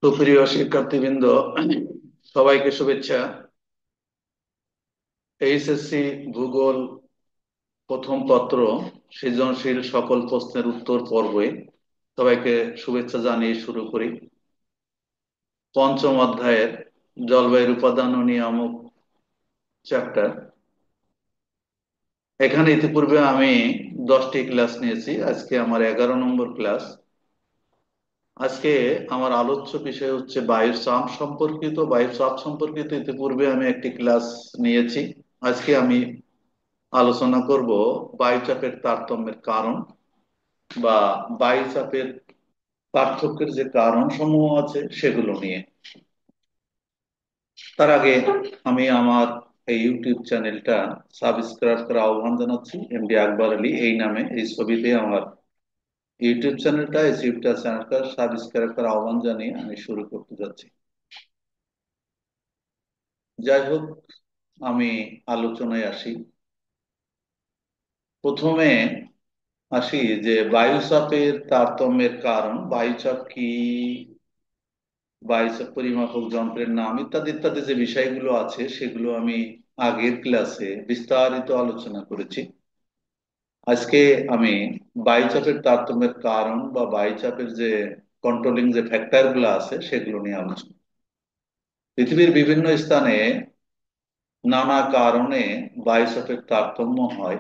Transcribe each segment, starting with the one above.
সুপ্রিয় শিক্ষার্থীবৃন্দ, সবাইকে শুভেচ্ছা। এইচএসসি ভূগোল প্রথম পত্র সৃজনশীল সকল প্রশ্নের উত্তর পর্বে সবাইকে শুভেচ্ছা জানিয়ে শুরু করি। পঞ্চম অধ্যায়ের জলবায়ুর উপাদান ও নিয়ামক চ্যাপ্টার। এখানে ইতিপূর্বে আমি 10টি ক্লাস নিয়েছি, আজকে আমার 11 নম্বর ক্লাস। আজকে আমার আলোচ্য বিষয় হচ্ছে বায়ুর চাপ সম্পর্কিত। বায়ুর চাপ সম্পর্কিত ইতিপূর্বে আমি একটি ক্লাস নিয়েছি। আজকে আমি আলোচনা করব বায়ুচাপের তারতম্যের কারণ বা বায়ুচাপের পার্থক্যের যে কারণ সমূহ আছে সেগুলো নিয়ে। তার আগে আমি আমার এই ইউটিউব চ্যানেলটা সাবস্ক্রাইব করার আহ্বান জানাচ্ছি। এমডি আকবর আলী এই নামে, এই ছবিতে আমার ইউটিউব চ্যানেলটা, এই ইউটিউব চ্যানেলটা সাবস্ক্রাইব করার আহ্বান জানিয়ে আমি শুরু করতে যাচ্ছি। যাই হোক, আমি আলোচনায় আসি। প্রথমে আসি যে বায়ুচাপের তারতম্যের কারণ। বায়ুচাপ কি, বায়ুচাপ পরিমাপক যন্ত্রের নাম, ইত্যাদি ইত্যাদি যে বিষয়গুলো আছে সেগুলো আমি আগের ক্লাসে বিস্তারিত আলোচনা করেছি। আজকে আমি বায়ুচাপের তারতম্যের কারণ বা বায়ুচাপের যে কন্ট্রোলিং যে ফ্যাক্টর গুলো আছে সেগুলো নিয়ে আলোচনা। পৃথিবীর বিভিন্ন স্থানে নানা কারণে বায়ুচাপের তারতম্য হয়।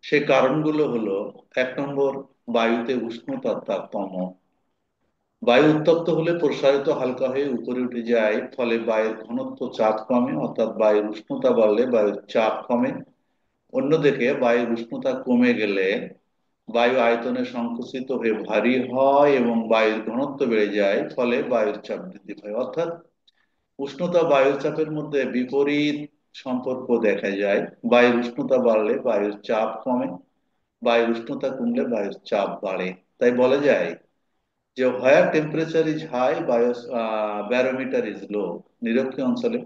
সে কারণগুলো হলো: 1 নম্বর, বায়ুতে উষ্ণতার তারতম্য। বায়ু উত্তপ্ত হলে প্রসারিত হালকা হয়ে উপরে উঠে যায়, ফলে বায়ুর ঘনত্ব চাপ কমে, অর্থাৎ বায়ুর উষ্ণতা বাড়লে বায়ুর চাপ কমে। অন্যদিকে বায়ুর উষ্ণতা কমে গেলে বায়ু আয়তনে সংকুচিত হয়ে ভারী হয় এবং বায়ুর ঘনত্ব বেড়ে যায়, ফলে বায়ুর চাপ বৃদ্ধি পায়। অর্থাৎ উষ্ণতা বায়ুর চাপের মধ্যে বিপরীত সম্পর্ক দেখা যায়। বায়ুর উষ্ণতা বাড়লে বায়ুর চাপ কমে, বায়ুর উষ্ণতা কমলে বায়ুর চাপ বাড়ে। তাই বলা যায় যে হোয়ার টেম্পারেচার ইজ হাই বায়ো ব্যারোমিটার ইজ লো। নিরক্ষীয় অঞ্চলে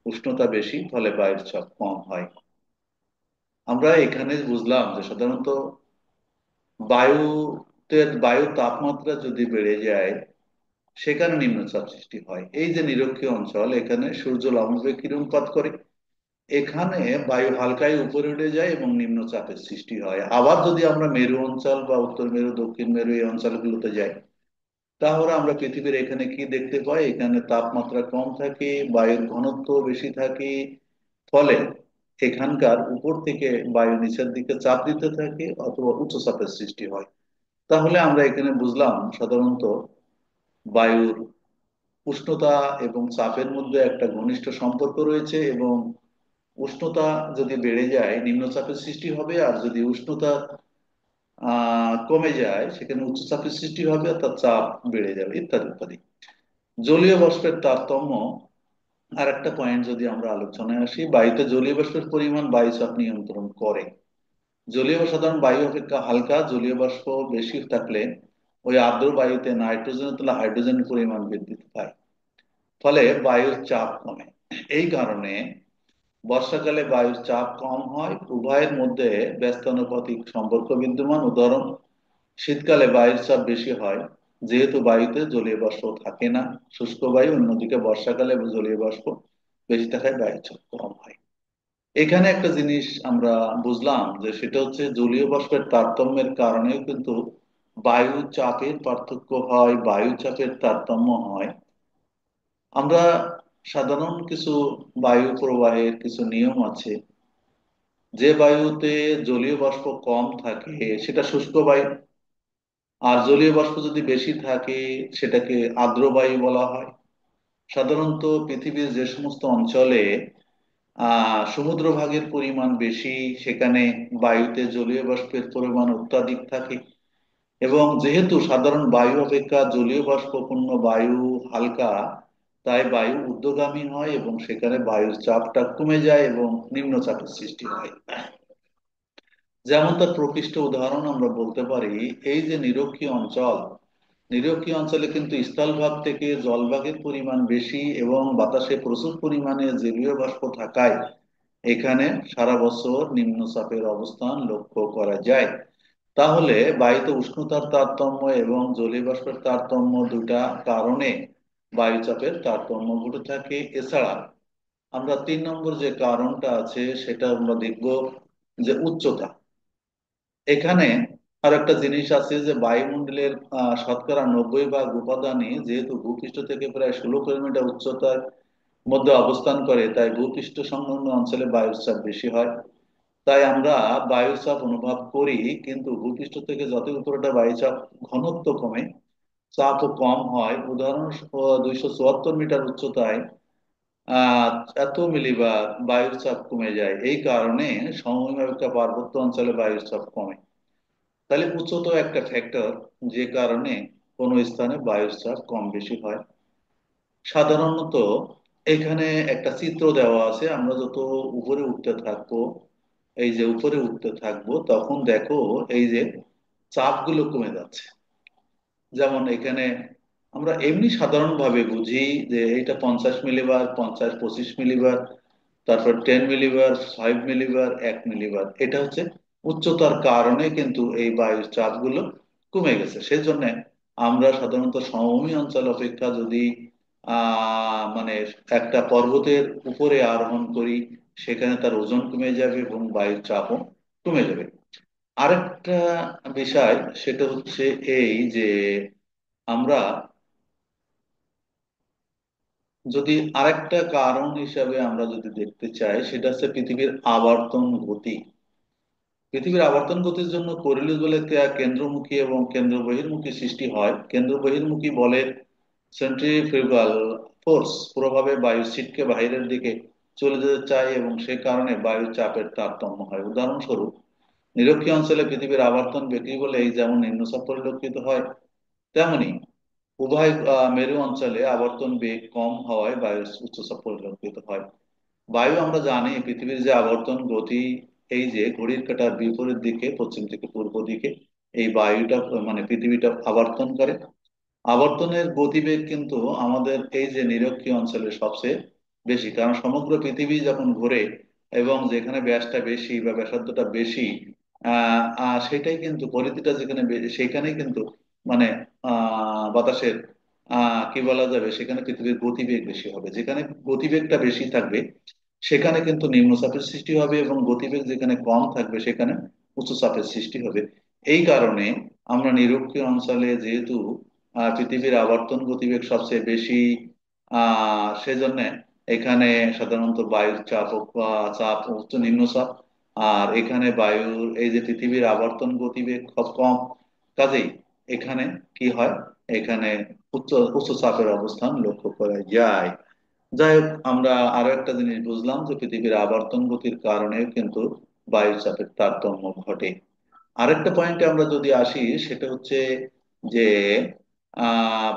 উষ্ণতা বেশি, ফলে বায়ুর চাপ কম হয়। আমরা এখানে বুঝলাম যে সাধারণত বায়ুর তাপমাত্রা যদি বেড়ে যায় সেখানে নিম্নচাপ সৃষ্টি হয়। এই যে নিরক্ষীয় অঞ্চল, এখানে সূর্য লম্বে কিরণপাত করে, এখানে বায়ু হালকায় উপরে উঠে যায় এবং নিম্নচাপের সৃষ্টি হয়। আবার যদি আমরা মেরু অঞ্চল বা উত্তর মেরু, দক্ষিণ মেরু এই অঞ্চলগুলোতে যাই, তাহলে আমরা পৃথিবীর এখানে কি দেখতে পাই? এখানে তাপমাত্রা কম থাকে, বায়ুর ঘনত্ব বেশি থাকে, ফলে এখানকার উপর থেকে বায়ু নিচের দিকে চাপ দিতে থাকে অথবা উচ্চ চাপের সৃষ্টি হয়। তাহলে আমরা এখানে বুঝলাম সাধারণত বায়ুর উষ্ণতা এবং চাপের মধ্যে একটা ঘনিষ্ঠ সম্পর্ক রয়েছে, এবং উষ্ণতা যদি বেড়ে যায় নিম্নচাপের সৃষ্টি হবে, আর যদি উষ্ণতা কমে যায় সেখানে উচ্চচাপের সৃষ্টি হবে, অর্থাৎ চাপ বেড়ে যাবে, ইত্যাদি ইত্যাদি। জলীয় বাষ্পের তারতম্য আর একটা পয়েন্ট যদি আমরা আলোচনায় আসি। বায়ুতে জলীয় বাষ্পের পরিমাণ বায়ুচাপ নিয়ন্ত্রণ করে। জলীয় বাষ্প সাধারণ বায়ু অপেক্ষা হালকা। জলীয় বাষ্প বেশি থাকলে ওই আর্দ্র বায়ুতে নাইট্রোজেনের তুলনায় হাইড্রোজেনের পরিমাণ বৃদ্ধি পায়, ফলে বায়ুর চাপ কমে। এই কারণে বর্ষাকালে বায়ুর চাপ কম হয়। উভয়ের মধ্যে ব্যস্তানুপাতিক সম্পর্ক বিদ্যমান। উদাহরণ: শীতকালে বায়ুর চাপ বেশি হয় যেহেতু বায়ুতে জলীয় বাষ্প থাকে না, শুষ্ক বায়ু। অন্যদিকে বর্ষাকালে জলীয় বাষ্প বেশি থাকায় বায়ুর চাপ কম হয়। এখানে একটা জিনিস আমরা বুঝলাম যে সেটা হচ্ছে জলীয় বাষ্পের তারতম্যের কারণেও কিন্তু বায়ু চাপের পার্থক্য হয়, বায়ু চাপের তারতম্য হয়। আমরা সাধারণ কিছু বায়ু প্রবাহের কিছু নিয়ম আছে। যে বায়ুতে জলীয় বাষ্প কম থাকে সেটা শুষ্ক বায়ু, আর জলীয় বাষ্প যদি বেশি থাকে সেটাকে আর্দ্র বায়ু বলা হয়। সাধারণত পৃথিবীর যে সমস্ত অঞ্চলে সমুদ্রভাগের পরিমাণ বেশি, সেখানে বায়ুতে জলীয় বাষ্পের পরিমাণ অত্যাধিক থাকে, এবং যেহেতু সাধারণ বায়ু অপেক্ষা জলীয় বাষ্পপূর্ণ বায়ু হালকা, তাই বায়ু ঊর্ধ্বগামী হয় এবং সেখানে বায়ুর চাপটা কমে যায় এবং নিম্নচাপের সৃষ্টি হয়। যেমন তার প্রকৃষ্ট উদাহরণ আমরা বলতে পারি, এই যে নিরক্ষীয় অঞ্চল, নিরক্ষীয় অঞ্চলে কিন্তু স্থলভাগ থেকে জলভাগের পরিমাণ বেশি এবং বাতাসে প্রচুর পরিমাণে জলীয় বাষ্প থাকায় এখানে সারা বছর নিম্নচাপের অবস্থান লক্ষ্য করা যায়। তাহলে বায়ুতে উষ্ণতার তারতম্য এবং জলীয় বাষ্পের তারতম্য দুটা কারণে বায়ুচাপের তারতম্য ঘটে থাকে। এছাড়া আমরা 3 নম্বর যে কারণটা আছে সেটা আমরা দেখব যে উচ্চতা। এখানে আর একটা জিনিস আছে যে বায়ুমণ্ডলের শতকরা 90 ভাগ উপাদানই যেহেতু ভূপৃষ্ঠ থেকে প্রায় 16 কিলোমিটার উচ্চতার মধ্যে অবস্থান করে, তাই ভূপৃষ্ঠ সংলগ্ন অঞ্চলে বায়ুর চাপ বেশি হয়। তাই আমরা বায়ুর চাপ অনুভব করি, কিন্তু ভূপৃষ্ঠ থেকে যত উপরে বায়ুচাপ ঘনত্ব কমে, চাপও কম হয়। উদাহরণ 274 মিটার উচ্চতায় আহ এত মিলিবার বায়ুর চাপ কমে যায়। এই কারণে সমভূমি অপেক্ষা পার্বত্য অঞ্চলে বায়ুর চাপ কমে। তাহলে উচ্চতাও একটা ফ্যাক্টর, যে কারণে কোনো স্থানে বায়ুর চাপ কম বেশি হয়। সাধারণত এখানে একটা চিত্র দেওয়া আছে, আমরা যত উপরে উঠতে থাকবো, এই যে উপরে উঠতে থাকবো, তখন দেখো এই যে চাপগুলো কমে যাচ্ছে। যেমন এখানে আমরা এমনি সাধারণভাবে বুঝি যে এইটা 50 মিলিবার, 50 25 মিলিবার, তারপর 10 মিলিবার, 5 মিলিবার, 1 মিলিবার। এটা হচ্ছে উচ্চতার কারণে কিন্তু এই বায়ুর চাপগুলো কমে গেছে। সেজন্য আমরা সাধারণত সমভূমি অঞ্চল অপেক্ষা যদি মানে একটা পর্বতের উপরে আরোহণ করি, সেখানে তার ওজন কমে যাবে এবং বায়ুর চাপও কমে যাবে। আরেকটা বিষয় সেটা হচ্ছে এই যে আমরা যদি আরেকটা কারণ হিসাবে আমরা যদি দেখতে চাই, সেটা হচ্ছে পৃথিবীর আবর্তন গতি। পৃথিবীর আবর্তন গতির জন্য কোরিলিস বলে কেন্দ্রমুখী এবং কেন্দ্র বহির্মুখী সৃষ্টি হয়। কেন্দ্র বহির্মুখী বলে সেন্ট্রিফিউগাল ফোর্স প্রভাবে বায়ু ছিটকে বাইরের দিকে চলে যেতে চায় এবং সে কারণে বায়ুর চাপের তারতম্য হয়। উদাহরণস্বরূপ, নিরক্ষীয় অঞ্চলে পৃথিবীর আবর্তন বেশি বলে এই যেমন নিম্নচাপ পরিলক্ষিত হয়, তেমনি উভয় মেরু অঞ্চলে আবর্তন বেগ কম হওয়ায় বায়ুর উচ্চচাপ পরিলক্ষিত হয়। বায়ু আমরা জানি পৃথিবীর যে আবর্তন গতি, এই যে ঘড়ির কাঁটার বিপরীত দিকে পশ্চিম থেকে পূর্ব দিকে এই বায়ুটা মানে পৃথিবীটা আবর্তন করে। আবর্তনের গতিবেগ কিন্তু আমাদের এই যে নিরক্ষীয় অঞ্চলে সবচেয়ে বেশি, কারণ সমগ্র পৃথিবী যখন ঘোরে এবং যেখানে ব্যাসটা বেশি বা ব্যাসার্ধটা বেশি, সেটাই কিন্তু পরিধিটা যেখানে সেখানেই কিন্তু মানে বাতাসের কি বলা যাবে, সেখানে পৃথিবীর গতিবেগ বেশি হবে। যেখানে গতিবেগটা বেশি থাকবে সেখানে কিন্তু নিম্নচাপের সৃষ্টি হবে, এবং গতিবেগ যেখানে কম থাকবে সেখানে উচ্চচাপের সৃষ্টি হবে। এই কারণে আমরা নিরক্ষীয় অঞ্চলে যেহেতু পৃথিবীর আবর্তন গতিবেগ সবচেয়ে বেশি, সেজন্য এখানে সাধারণত বায়ুর চাপ চাপ উচ্চ নিম্নচাপ, আর এখানে বায়ুর এই যে পৃথিবীর আবর্তন গতিবেগ খুব কম, কাজেই এখানে কি হয়, এখানে উচ্চ উচ্চ চাপের অবস্থান লক্ষ্য করা যায়। যাই হোক, আমরা আরো একটা জিনিস বুঝলাম যে পৃথিবীর আবর্তন গতির কারণে কিন্তু বায়ুর চাপের তারতম্য ঘটে। আরেকটা পয়েন্টে আমরা যদি আসি, সেটা হচ্ছে যে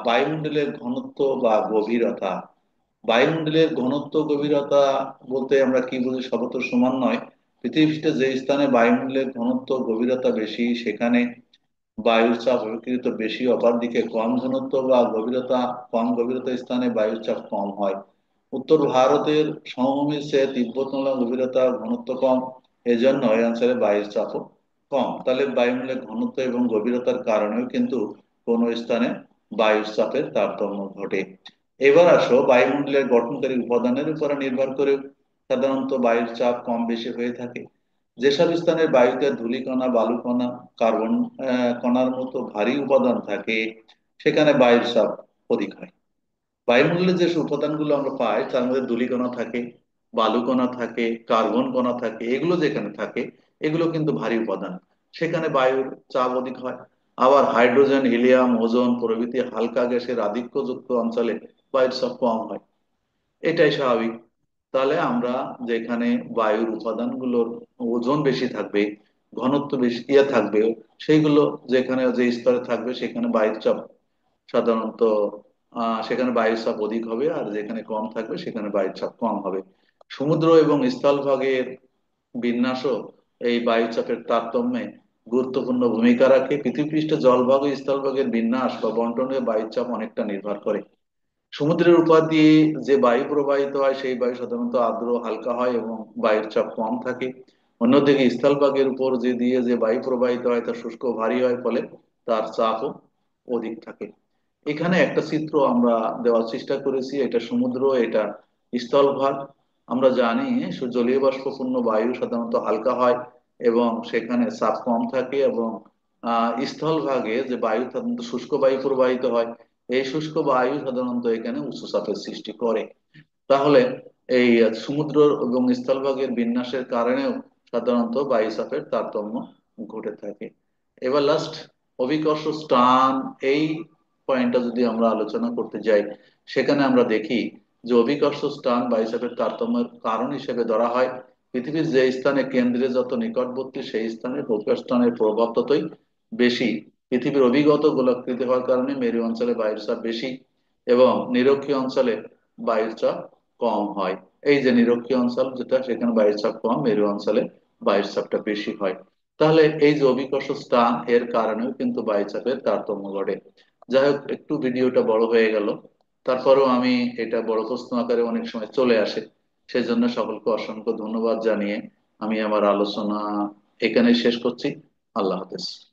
বায়ুমণ্ডলের ঘনত্ব বা গভীরতা। বায়ুমণ্ডলের ঘনত্ব গভীরতা বলতে আমরা কি বুঝি? সর্বত্র সমান নয়। পৃথিবীতে যে স্থানে বায়ুমণ্ডলের ঘনত্ব গভীরতা বেশি সেখানে বায়ুর চাপ অপেক্ষাকৃত বেশি, অপরদিকে কম ঘনত্ব বা গভীরতা কম গভীরতা স্থানে বায়ুর চাপ কম হয়। উত্তর ভারতের সমভূমির চেয়ে তিব্বত গভীরতা ও ঘনত্ব কম, এজন্য এই অঞ্চলে বায়ুর চাপও কম। তাহলে বায়ুমণ্ডলের ঘনত্ব এবং গভীরতার কারণেও কিন্তু কোনো স্থানে বায়ুর চাপের তারতম্য ঘটে। এবার আসো বায়ুমণ্ডলের গঠনকারী উপাদানের উপরে নির্ভর করে সাধারণত বায়ুর চাপ কম বেশি হয়ে থাকে। যেসব স্থানের বায়ুতে ধূলিকণা, বালুকণা, কার্বন কণার মতো ভারী উপাদান থাকে সেখানে বায়ুর চাপ অধিক হয়। বায়ুমণ্ডলে যে উপাদানগুলো আমরা পাই তার মধ্যে ধূলিকণা থাকে, বালুকণা থাকে, কার্বন কণা থাকে, এগুলো যেখানে থাকে এগুলো কিন্তু ভারী উপাদান, সেখানে বায়ুর চাপ অধিক হয়। আবার হাইড্রোজেন, হিলিয়াম, ওজোন প্রভৃতি হালকা গ্যাসের আধিক্যযুক্ত অঞ্চলে বায়ুর চাপ কম হয়। এটাই স্বাভাবিক। তাহলে আমরা যেখানে বায়ুর উপাদানগুলোর ওজন বেশি থাকবে, ঘনত্ব বেশি থাকবে, সেইগুলো যেখানে যে স্তরে থাকবে সেখানে বায়ুর চাপ সাধারণত সেখানে বায়ুর চাপ অধিক হবে, আর যেখানে কম থাকবে সেখানে বায়ুর চাপ কম হবে। সমুদ্র এবং স্থলভাগের বিন্যাসও এই বায়ুচাপের তারতম্যে গুরুত্বপূর্ণ ভূমিকা রাখে। পৃথিবীপৃষ্ঠে জলভাগ ও স্থলভাগের বিন্যাস বা বন্টনে বায়ুচাপ অনেকটা নির্ভর করে। সমুদ্রের উপর দিয়ে যে বায়ু প্রবাহিত হয় সেই বায়ু সাধারণত আর্দ্র হালকা হয় এবং বায়ুর চাপ কম থাকে। অন্যদিকে স্থলভাগের উপর যে দিয়ে যে বায়ু প্রবাহিত হয় তা শুষ্ক ও ভারী হয়, ফলে তার চাপও অধিক থাকে। এখানে একটা চিত্র আমরা দেওয়ার চেষ্টা করেছি, এটা সমুদ্র, এটা স্থলভাগ। আমরা জানি জলীয় বাষ্পপূর্ণ বায়ু সাধারণত হালকা হয় এবং সেখানে চাপ কম থাকে, এবং স্থলভাগে যে বায়ু সাধারণত শুষ্ক বায়ু প্রবাহিত হয়, এই শুষ্ক বায়ু সাধারণত এখানে উচ্চ চাপের সৃষ্টি করে। তাহলে এই সমুদ্র এবং স্থলভাগের বিন্যাসের কারণেও সাধারণত বায়ুচাপের তারতম্য ঘটে থাকে। এবার লাস্ট, অভিকর্ষ স্টান, এই পয়েন্টটা যদি আমরা আলোচনা করতে যাই, সেখানে আমরা দেখি যে অভিকর্ষ স্টান বায়ুচাপের তারতম্যের কারণ হিসেবে ধরা হয় পৃথিবীর যে স্থানে কেন্দ্রে যত নিকটবর্তী সেই স্থানে অভিকর্ষ স্টানের প্রভাব ততই বেশি। পৃথিবীর অভিগত গোলাকৃতি হওয়ার কারণে মেরু অঞ্চলে বায়ুর চাপ বেশি এবং নিরক্ষীয় অঞ্চলে বায়ুর চাপ কম হয়। এই যে নিরক্ষীয় অঞ্চল যেটা, সেখানে বায়ুর চাপ কম, মেরু অঞ্চলে বায়ুর চাপটা বেশি হয়। তাহলে এই যে অভিকর্ষ স্থান, এর কারণেও কিন্তু বায়ুচাপের তারতম্য ঘটে। যাই হোক, একটু ভিডিওটা বড় হয়ে গেল, তারপরেও আমি এটা বড় প্রশ্ন আকারে অনেক সময় চলে আসে, সেজন্য সকলকে অসংখ্য ধন্যবাদ জানিয়ে আমি আমার আলোচনা এখানে শেষ করছি। আল্লাহ হাফেজ।